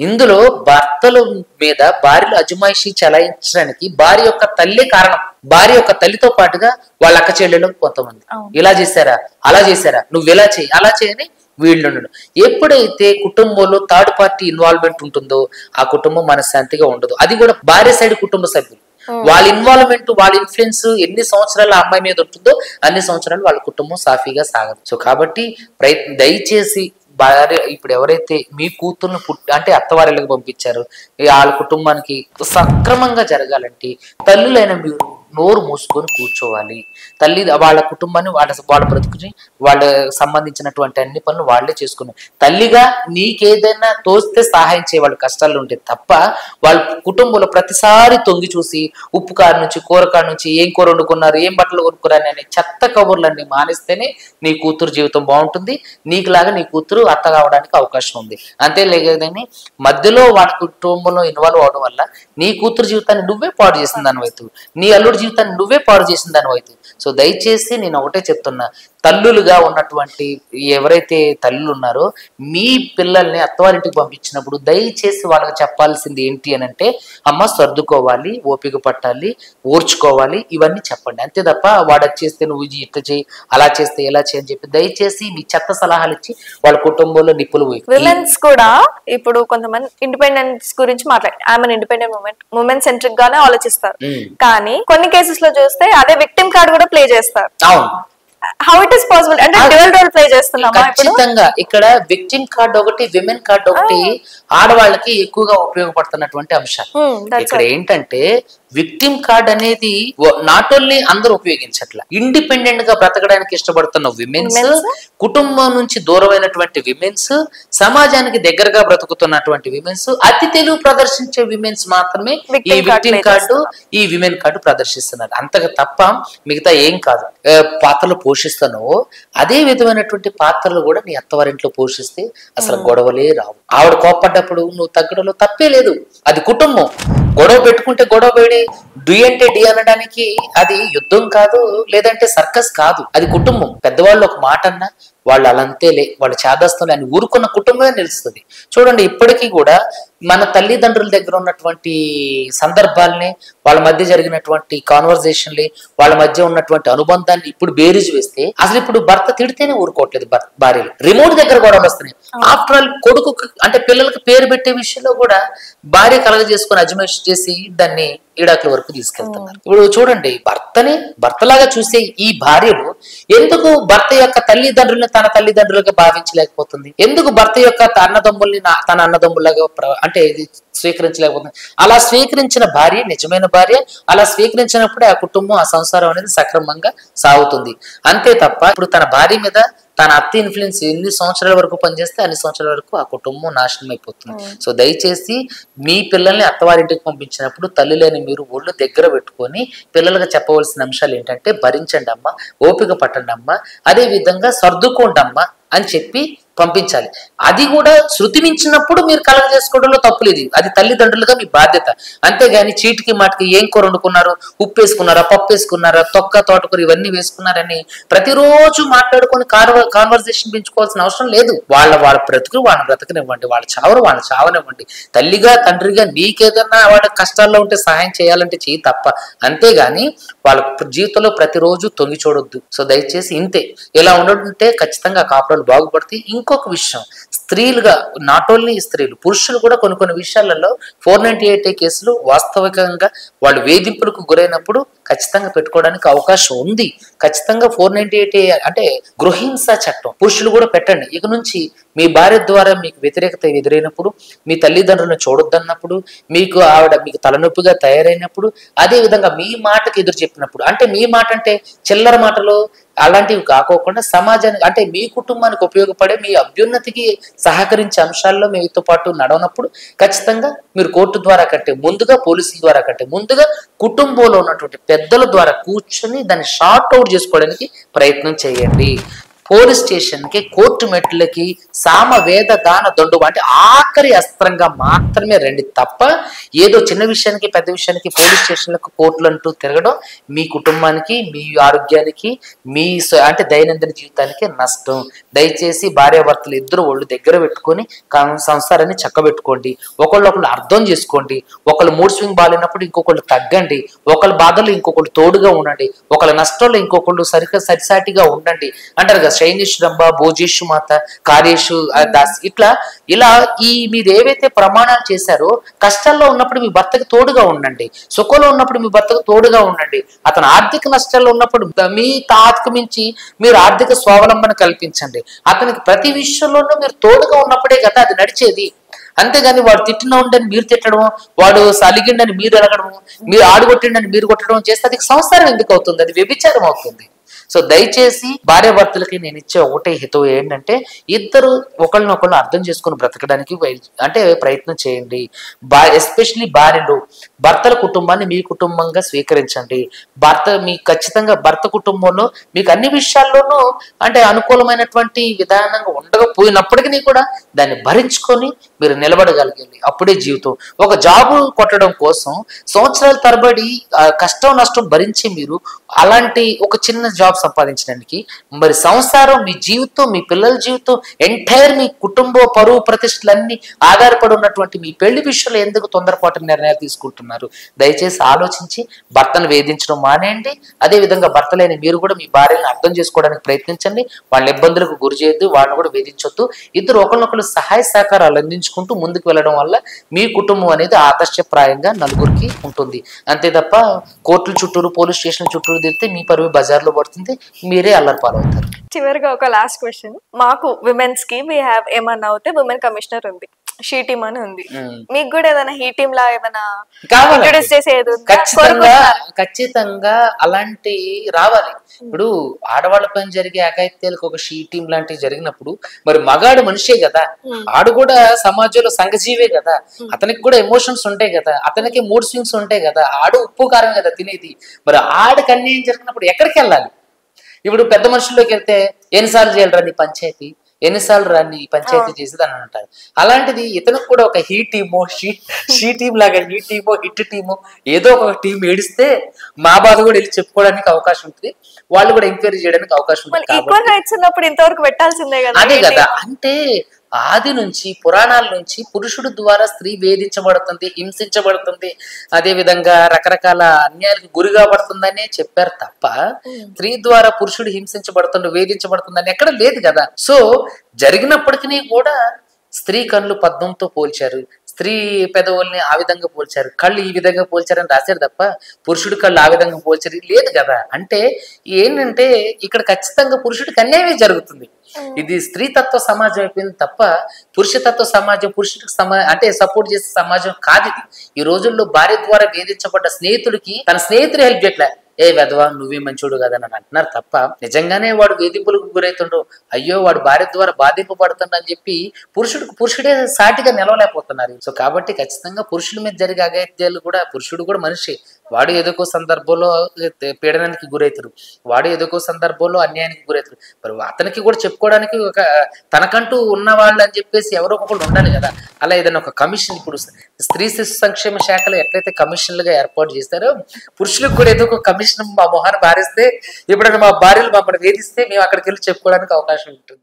ఇందులో భర్తల మీద భార్యలు అజమాయిషి చలాయించడానికి భార్య యొక్క తల్లి కారణం. భార్య యొక్క తల్లితో పాటుగా వాళ్ళ అక్క చెల్లెలు కొంతమంది ఇలా చేశారా, అలా చేశారా, నువ్వు ఇలా చేయి, అలా చేయని వీళ్ళు. ఎప్పుడైతే కుటుంబంలో థర్డ్ పార్టీ ఇన్వాల్వ్మెంట్ ఉంటుందో ఆ కుటుంబం మనశ్శాంతిగా ఉండదు. అది కూడా భార్య సైడ్ కుటుంబ సభ్యులు వాళ్ళ ఇన్వాల్వ్మెంట్, వాళ్ళ ఇన్ఫ్లుయెన్స్ ఎన్ని సంవత్సరాలు ఆ అమ్మాయి మీద ఉంటుందో అన్ని సంవత్సరాలు వాళ్ళ కుటుంబం సాఫీగా సాగదు. సో కాబట్టి దయచేసి భార్య ఇప్పుడు ఎవరైతే మీ కూతుర్ని అంటే అత్తవారిళ్ళకి పంపించారు, వాళ్ళ కుటుంబానికి సక్రమంగా జరగాలంటే తల్లులైన మీరు నోరు మూసుకొని కూర్చోవాలి. తల్లి వాళ్ళ కుటుంబాన్ని వాళ్ళ బ్రతుకుని వాళ్ళ సంబంధించినటువంటి అన్ని పనులు వాళ్లే చేసుకున్నారు. తల్లిగా నీకేదైనా తోస్తే సహాయం చేయవాళ్ళు కష్టాలు ఉంటే తప్ప వాళ్ళ కుటుంబంలో ప్రతిసారి తొంగి చూసి ఉప్పు కారు నుంచి కూరకారు నుంచి ఏం కూర వండుకున్నారు, ఏం బట్టలు కొనుక్కున్నారు అనే చెత్త కబుర్లన్నీ మానేస్తేనే నీ కూతురు జీవితం బాగుంటుంది. నీకులాగా నీ కూతురు అత్త కావడానికి అవకాశం ఉంది. అంతేలేదని మధ్యలో వాళ్ళ కుటుంబంలో ఇన్వాల్వ్ అవడం వల్ల నీ కూతురు జీవితాన్ని నువ్వే పాడు చేసిన దాని వైపు, నీ అల్లుడి జీవితాన్ని నువ్వే పాడు చేసిన దాని వైపు. సో దయచేసి నేను ఒకటే చెప్తున్నా, తల్లులుగా ఉన్నటువంటి ఎవరైతే తల్లులు ఉన్నారో మీ పిల్లల్ని అత్తవారింటికి పంపించినప్పుడు దయచేసి వాళ్ళకి చెప్పాల్సింది ఏంటి అని అంటే, అమ్మ సర్దుకోవాలి, ఓపిక పట్టాలి, ఓర్చుకోవాలి, ఇవన్నీ చెప్పండి. అంతే తప్ప వాడు వచ్చేస్తే నువ్వు ఇట్లా చేయి, అలా చేస్తే ఎలా చేయని చెప్పి దయచేసి మీ చెత్త సలహాలు ఇచ్చి వాళ్ళ కుటుంబంలో నిప్పులు పోయి. విమెన్స్ కూడా ఇప్పుడు కొంతమంది ఇండిపెండెన్స్ గురించి ఆమె ఇండిపెండెంట్ ఉమెన్ సెంట్రిక్ గానే ఆలోచిస్తారు. కానీ కొన్ని కేసెస్ లో చూస్తే అదే విక్టిమ్ కార్డ్ కూడా ప్లే చేస్తారు. హౌ ఇట్ ఇస్ పాసిబుల్ అంటే డ్యూయల్ రోల్ ప్లే చేస్తున్నామా? ఖచ్చితంగా ఇక్కడ విక్టిమ్ కార్డ్ ఒకటి, విమెన్ కార్డ్ ఒకటి ఆడవాళ్ళకి ఎక్కువగా ఉపయోగపడుతున్నటువంటి అంశాలు. ఇక్కడ ఏంటంటే విక్టిమ్ కార్డ్ అనేది నాట్ ఓన్లీ అందరూ ఉపయోగించట్ల, ఇండిపెండెంట్ గా బ్రతకడానికి ఇష్టపడుతున్న విమెన్స్, కుటుంబం నుంచి దూరమైనటువంటి విమెన్స్, సమాజానికి దగ్గరగా బ్రతుకుతున్నటువంటి విమెన్స్, అతి తెలివి ప్రదర్శించే విమెన్స్ మాత్రమే ఈ విక్టిమ్ కార్డు, ఈ విమెన్ కార్డు ప్రదర్శిస్తున్నారు. అంతగా తప్ప మిగతా ఏం కాదు. పాత్రలు పోషిస్తానో అదే విధమైనటువంటి పాత్రలు కూడా నీ అత్తవారింట్లో పోషిస్తే అసలు గొడవలే రావు. ఆవిడ కోప్పడ్డప్పుడు నువ్వు తగ్గడంలో తప్పే లేదు. అది కుటుంబం. గొడవ పెట్టుకుంటే గొడవ పెడి డి అంటే డి అనడానికి అది యుద్ధం కాదు, లేదంటే సర్కస్ కాదు, అది కుటుంబం. పెద్దవాళ్ళు ఒక మాట అన్నా వాళ్ళు అలంతేలే, వాళ్ళు చేదస్తులే అని ఊరుకున్న కుటుంబమే నిలుస్తుంది. చూడండి ఇప్పటికీ కూడా మన తల్లిదండ్రుల దగ్గర ఉన్నటువంటి సందర్భాలని, వాళ్ళ మధ్య జరిగినటువంటి కాన్వర్జేషన్లు, వాళ్ళ మధ్య ఉన్నటువంటి అనుబంధాన్ని ఇప్పుడు బేరీజ్ వేస్తే అసలు ఇప్పుడు భర్త తిడితేనే ఊరుకోవట్లేదు భార్యలు. రిమోట్ దగ్గర గొడవలు వస్తున్నాయి. ఆఫ్టర్ ఆల్ కొడుకు అంటే పిల్లలకి పేరు పెట్టే విషయంలో కూడా భార్య కలగజేసుకుని అజమాయిషి చేసి దాన్ని ఈడాకుల వరకు తీసుకెళ్తున్నారు. ఇప్పుడు చూడండి భర్తలాగా చూసే ఈ భార్యలు ఎందుకు భర్త యొక్క తల్లిదండ్రులను తన తల్లిదండ్రులుగా భావించలేకపోతుంది? ఎందుకు భర్త యొక్క అన్నదమ్ముల్ని తన అన్నదమ్ములాగా అంటే స్వీకరించలేకపోతుంది? అలా స్వీకరించిన భార్య నిజమైన భార్య. అలా స్వీకరించినప్పుడే ఆ కుటుంబం, ఆ సంసారం అనేది సక్రమంగా సాగుతుంది. అంతే తప్ప ఇప్పుడు తన భార్య మీద తన అత్త ఇన్ఫ్లుయెన్స్ ఎన్ని సంవత్సరాల వరకు పనిచేస్తే అన్ని సంవత్సరాల వరకు ఆ కుటుంబం నాశనం అయిపోతుంది. సో దయచేసి మీ పిల్లల్ని అత్తవారింటికి పంపించినప్పుడు తల్లులేని మీరు ఒళ్ళు దగ్గర పెట్టుకొని పిల్లలకు చెప్పవలసిన అంశాలు ఏంటంటే, భరించండి అమ్మ, ఓపిక పట్టండి అమ్మ, అదే విధంగా సర్దుకోండి అమ్మ అని చెప్పి పంపించాలి. అది కూడా శృతి మించినప్పుడు మీరు కలగ చేసుకోవడంలో తప్పులేదు. అది తల్లిదండ్రులుగా మీ బాధ్యత. అంతేగాని చీటికి మాటికి ఏం కూర వండుకున్నారు, ఉప్పు వేసుకున్నారా, పప్పు వేసుకున్నారా, తోటకూర ఇవన్నీ వేసుకున్నారని ప్రతిరోజు మాట్లాడుకొని కాన్వర్సేషన్ పెంచుకోవాల్సిన అవసరం లేదు. వాళ్ళ బ్రతుకు వాళ్ళ బ్రతకనివ్వండి, వాళ్ళ చావనివ్వండి. తల్లిగా తండ్రిగా నీకేదన్నా వాళ్ళ కష్టాల్లో ఉంటే సహాయం చేయాలంటే చెయ్యి తప్ప, అంతేగాని వాళ్ళ జీవితంలో ప్రతిరోజు తొంగి చూడొద్దు. సో దయచేసి ఇంతే. ఇలా ఉండడంటే ఖచ్చితంగా కాపురాలు బాగుపడతాయి. ఇంకొక విషయం, స్త్రీలుగా నాట్ ఓన్లీ స్త్రీలు, పురుషులు కూడా కొన్ని విషయాలలో 498 కేసులు వాస్తవికంగా వాళ్ళు వేధింపులకు గురైనప్పుడు ఖచ్చితంగా పెట్టుకోవడానికి అవకాశం ఉంది. ఖచ్చితంగా 498 అంటే గృహహింస చట్టం పురుషులు కూడా పెట్టండి. ఇక నుంచి మీ భార్య ద్వారా మీకు వ్యతిరేకత ఎదురైనప్పుడు, మీ తల్లిదండ్రులను చూడొద్దన్నప్పుడు, మీకు తలనొప్పిగా తయారైనప్పుడు, అదే విధంగా మీ మాటకు ఎదురు చెప్పినప్పుడు, అంటే మీ మాట అంటే చిల్లర మాటలు అలాంటివి కాకోకుండా సమాజానికి అంటే మీ కుటుంబానికి ఉపయోగపడే, మీ అభ్యున్నతికి సహకరించే అంశాల్లో మీతో పాటు నడవనప్పుడు ఖచ్చితంగా మీరు కోర్టు ద్వారా కంటే ముందుగా, పోలీసుల ద్వారా కంటే ముందుగా కుటుంబంలో ఉన్నటువంటి పెద్దల ద్వారా కూర్చొని దాన్ని షార్ట్ అవుట్ చేసుకోవడానికి ప్రయత్నం చేయండి. పోలీస్ స్టేషన్ కి, కోర్టు మెట్లకి, సామ వేద దాన దొండు అంటే ఆఖరి అస్త్రంగా మాత్రమే రండి తప్ప ఏదో చిన్న విషయానికి పెద్ద విషయానికి పోలీస్ స్టేషన్లకు కోర్టులు అంటూ తిరగడం మీ కుటుంబానికి, మీ ఆరోగ్యానికి, మీ అంటే దైనందిన జీవితానికి నష్టం. దయచేసి భార్యాభర్తలు ఇద్దరు ఒళ్ళు దగ్గర పెట్టుకొని సంసారాన్ని చక్కబెట్టుకోండి. ఒకళ్ళు అర్థం చేసుకోండి. ఒకళ్ళు మూడ్ స్వింగ్ బాగాలేనప్పుడు ఇంకొకళ్ళు తగ్గండి. ఒకళ్ళ బాధలు ఇంకొకళ్ళు తోడుగా ఉండండి. ఒకళ్ళ నష్టంలో ఇంకొకళ్ళు సరిసాటిగా ఉండండి అంటారు కదా. శైనిష్రంభ, భోజేషు మాత, కార్యేషు దాస్, ఇలా మీరు ఏవైతే ప్రమాణాలు చేశారో కష్టాల్లో ఉన్నప్పుడు మీ భర్తకి తోడుగా ఉండండి. సుఖంలో ఉన్నప్పుడు మీ భర్తకు తోడుగా ఉండండి. అతను ఆర్థిక నష్టాల్లో ఉన్నప్పుడు మీ తాతకు మించి మీరు ఆర్థిక స్వావలంబన కల్పించండి. అతనికి ప్రతి విషయంలోనూ మీరు తోడుగా ఉన్నప్పుడే కదా అది నడిచేది. అంతేగాని వాడు తిట్టిన ఉండని మీరు తిట్టడం, వాడు అలిగిండని మీరు అలగడము, మీరు ఆడుగొట్టిండని మీరు కొట్టడం చేస్తే అది సంసారం ఎందుకు అవుతుంది? అది వ్యభిచారం అవుతుంది. సో దయచేసి భార్యాభర్తలకి నేను ఇచ్చే ఒకటే హితవు ఏంటంటే ఇద్దరు ఒకళ్ళనొకళ్ళు అర్థం చేసుకుని బ్రతకడానికి ప్రయత్నం చేయండి. ఎస్పెషలీ భార్యలు భర్తల కుటుంబాన్ని మీ కుటుంబంగా స్వీకరించండి. ఖచ్చితంగా భర్త కుటుంబంలో మీకు అన్ని విషయాల్లోనూ అంటే అనుకూలమైనటువంటి విధానంగా ఉండకపోయినప్పటికీ కూడా దాన్ని భరించుకొని మీరు నిలబడగలిగండి. అప్పుడే జీవితం. ఒక జాబు కొట్టడం కోసం సంవత్సరాల తరబడి కష్టం నష్టం భరించి మీరు అలాంటి ఒక చిన్న జాబ్ సంపాదించడానికి మరి సంసారం, మీ జీవితం, మీ పిల్లల జీవితం, ఎంటైర్ మీ కుటుంబ పరువు ప్రతిష్టలన్నీ ఆధారపడి ఉన్నటువంటి మీ పెళ్లి విషయంలో ఎందుకు తొందరపాటు నిర్ణయాలు తీసుకుంటున్నారు? దయచేసి ఆలోచించి భర్తను వేధించడం మానేయండి. అదేవిధంగా భర్త లేని మీరు కూడా మీ భార్యను అర్థం చేసుకోవడానికి ప్రయత్నించండి. వాళ్ళ ఇబ్బందులకు గురి చేయొద్దు, వాళ్ళని కూడా వేధించొద్దు. ఇద్దరు ఒకరినొకరు సహాయ సహకారాలు అందించుకుంటూ ముందుకు వెళ్ళడం వల్ల మీ కుటుంబం అనేది ఆదర్శప్రాయంగా నలుగురికి ఉంటుంది. అంతే తప్ప కోర్టుల చుట్టూరు, పోలీస్ స్టేషన్ చుట్టూరు తిరిగితే మీ పరువు బజార్లో పడుతుంది, మీరే అల్లరి పాలవుతారు. చివరిగా ఒక లాస్ట్ క్వశ్చన్. మాకు విమెన్స్ కి వీ హ్యావ్ ఏమన్నా అవుతే విమెన్ కమిషనర్ ఉంది, షీ టీమ్ అని ఉంది. మీకు కూడా ఏదైనా హీ టీమ్ లా ఏమైనా ఖచ్చితంగా అలాంటి రావాలి. ఇప్పుడు ఆడవాళ్ళ పైన జరిగే అఘాయిత్యాలకు ఒక షీ టీమ్ లాంటివి జరిగినప్పుడు మరి మగాడు మనిషే కదా, ఆడు కూడా సమాజంలో సంఘజీవే కదా, అతనికి కూడా ఎమోషన్స్ ఉంటాయి కదా, అతనికి మూడ్ స్వింగ్స్ ఉంటాయి కదా, ఆడు ఉప్పు కారం కదా తినేది. మరి ఆడికి అన్యాయం జరిగినప్పుడు ఎక్కడికి వెళ్ళాలి? ఇప్పుడు పెద్ద మనుషుల్లోకి వెళ్తే ఎన్నిసార్లు చేయాలి నీ పంచాయతీ, ఎన్నిసార్లు రాని పంచాయతీ చేసేది అని అంటారు. అలాంటిది ఇతనికి కూడా ఒక హీ టీమో షీ టీమ్ లాగా హీ టీమో హిట్ టీమో ఏదో ఒక టీం ఏడిస్తే మా బాధ కూడా వెళ్ళి చెప్పుకోవడానికి అవకాశం ఉంటుంది, వాళ్ళు కూడా ఎంక్వైరీ చేయడానికి అవకాశం ఉంటుంది. అదే కదా, అంటే ఆది నుంచి పురాణాల నుంచి పురుషుడు ద్వారా స్త్రీ వేధించబడుతుంది, హింసించబడుతుంది, అదే విధంగా రకరకాల అన్యాయాలకు గురి కాబడుతుందనే చెప్పారు తప్ప స్త్రీ ద్వారా పురుషుడు హింసించబడుతుంది, వేధించబడుతుందని ఎక్కడ లేదు కదా. సో జరిగినప్పటికీ కూడా స్త్రీ కళ్ళు పద్మంతో పోల్చారు, స్త్రీ పెదవుల్ని ఆ విధంగా పోల్చారు, కళ్ళు ఈ విధంగా పోల్చారని రాశారు తప్ప పురుషుడి కళ్ళు ఆ విధంగా పోల్చారు లేదు కదా. అంటే ఏంటంటే ఇక్కడ ఖచ్చితంగా పురుషుడికి అన్యాయమే జరుగుతుంది. ఇది స్త్రీ తత్వ సమాజం అయిపోయింది తప్ప పురుషతత్వ సమాజం, పురుషుడికి అంటే సపోర్ట్ చేసే సమాజం కాదు ఇది. ఈ రోజుల్లో భార్య ద్వారా వేధించబడ్డ స్నేహితుడికి తన స్నేహితుడు హెల్ప్ చేయట్లే, ఏ వెధవా నువ్వే మంచోడు కదా అని అంటున్నారు తప్ప నిజంగానే వాడు వేధింపులకు గురవుతుండో అయ్యో వాడు భార్య ద్వారా బాధింపబడుతుండని చెప్పి పురుషుడే సాటిగా నిలవలేకపోతున్నారు. సో కాబట్టి ఖచ్చితంగా పురుషుల మీద జరిగే అఘాయిత్యాలు కూడా, పురుషుడు కూడా మనిషి, వాడు ఏదో సందర్భంలో పీడనానికి గురవుతారు, వాడు ఏదో సందర్భంలో అన్యాయానికి గురవుతారు. మరి అతనికి కూడా చెప్పుకోవడానికి ఒక తనకంటూ ఉన్న వాళ్ళు అని చెప్పేసి ఎవరో ఒకళ్ళు ఉండాలి కదా. అలా ఏదైనా ఒక కమిషన్, ఇప్పుడు స్త్రీ శిశు సంక్షేమ శాఖలో ఎట్లయితే కమిషన్లుగా ఏర్పాటు చేస్తారో పురుషులకు కూడా ఏదో ఒక కమిషన్ మా మొహాన్ని బారిస్తే ఎప్పుడైనా మా భార్యలు మమ్మల్ని వేధిస్తే మేము అక్కడికి వెళ్ళి చెప్పుకోవడానికి అవకాశం ఉంటుంది.